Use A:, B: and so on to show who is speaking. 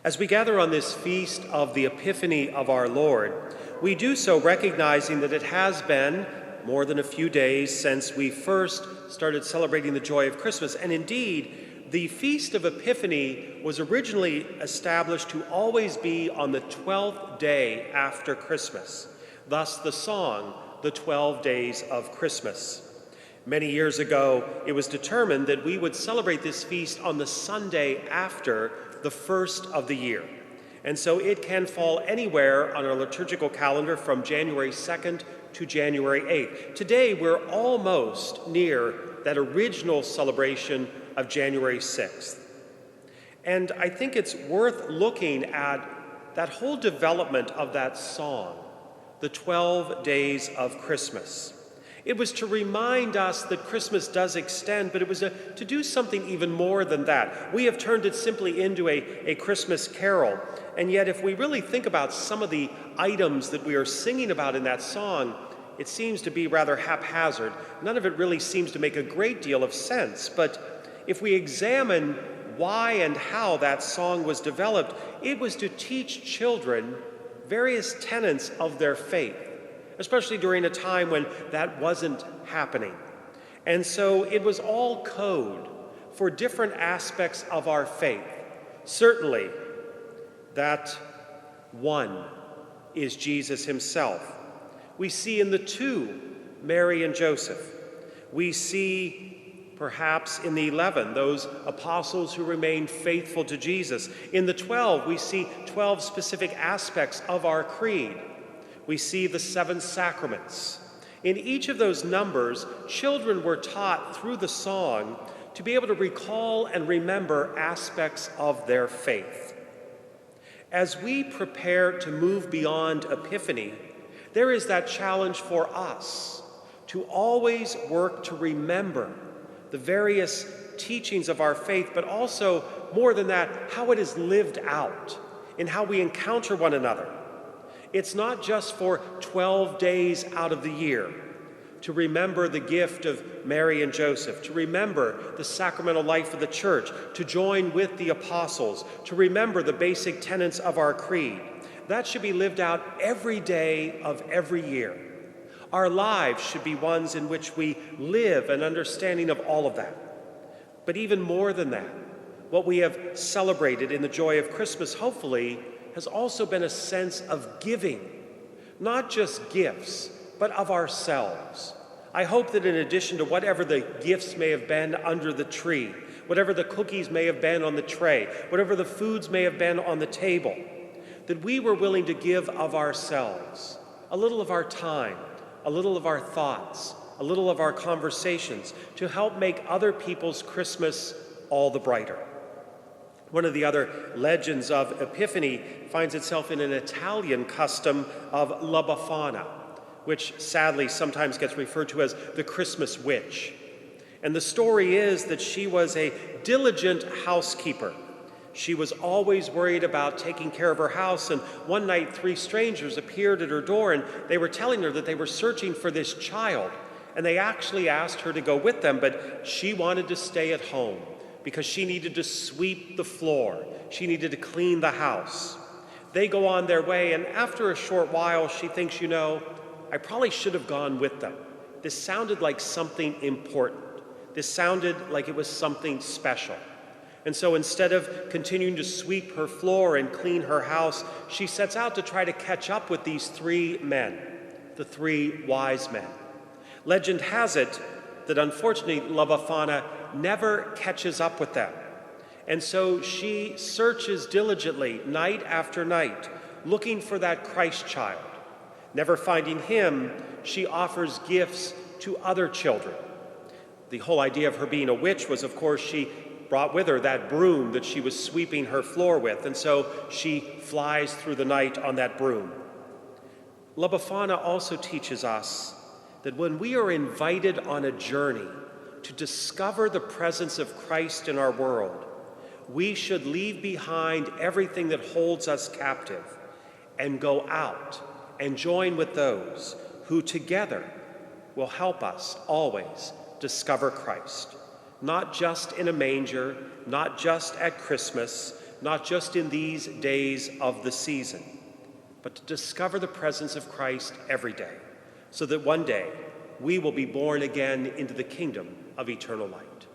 A: As we gather on this feast of the Epiphany of our Lord, we do so recognizing that it has been more than a few days since we first started celebrating the joy of Christmas. And indeed, the Feast of Epiphany was originally established to always be on the 12th day after Christmas. Thus the song, "The 12 Days of Christmas." Many years ago, it was determined that we would celebrate this feast on the Sunday after the first of the year. And so it can fall anywhere on our liturgical calendar from January 2nd to January 8th. Today, we're almost near that original celebration of January 6th. And I think it's worth looking at that whole development of that song, the 12 Days of Christmas. It was to remind us that Christmas does extend, but it was to do something even more than that. We have turned it simply into a Christmas carol, and yet if we really think about some of the items that we are singing about in that song, it seems to be rather haphazard. None of it really seems to make a great deal of sense, but if we examine why and how that song was developed, it was to teach children various tenets of their faith, especially during a time when that wasn't happening. And so it was all code for different aspects of our faith. Certainly, that one is Jesus himself. We see in the two, Mary and Joseph. We see, perhaps in the 11, those apostles who remained faithful to Jesus. In the 12, we see 12 specific aspects of our creed. We see the 7 sacraments. In each of those numbers, children were taught through the song to be able to recall and remember aspects of their faith. As we prepare to move beyond Epiphany, there is that challenge for us to always work to remember the various teachings of our faith, but also, more than that, how it is lived out in how we encounter one another. It's not just for 12 days out of the year to remember the gift of Mary and Joseph, to remember the sacramental life of the church, to join with the apostles, to remember the basic tenets of our creed. That should be lived out every day of every year. Our lives should be ones in which we live an understanding of all of that. But even more than that, what we have celebrated in the joy of Christmas, hopefully, has also been a sense of giving, not just gifts, but of ourselves. I hope that in addition to whatever the gifts may have been under the tree, whatever the cookies may have been on the tray, whatever the foods may have been on the table, that we were willing to give of ourselves, a little of our time, a little of our thoughts, a little of our conversations, to help make other people's Christmas all the brighter. One of the other legends of Epiphany finds itself in an Italian custom of La Befana, which sadly sometimes gets referred to as the Christmas witch. And the story is that she was a diligent housekeeper. She was always worried about taking care of her house, and one night 3 strangers appeared at her door, and they were telling her that they were searching for this child. And they actually asked her to go with them, but she wanted to stay at home, because she needed to sweep the floor. She needed to clean the house. They go on their way, and after a short while, she thinks, I probably should have gone with them. This sounded like something important. This sounded like it was something special. And so instead of continuing to sweep her floor and clean her house, she sets out to try to catch up with these 3 men, the 3 wise men. Legend has it that unfortunately La Befana never catches up with them. And so she searches diligently night after night, looking for that Christ child. Never finding him, she offers gifts to other children. The whole idea of her being a witch was, of course, she brought with her that broom that she was sweeping her floor with, and so she flies through the night on that broom. La Befana also teaches us that when we are invited on a journey to discover the presence of Christ in our world, we should leave behind everything that holds us captive and go out and join with those who together will help us always discover Christ, not just in a manger, not just at Christmas, not just in these days of the season, but to discover the presence of Christ every day, so that one day we will be born again into the kingdom of eternal light.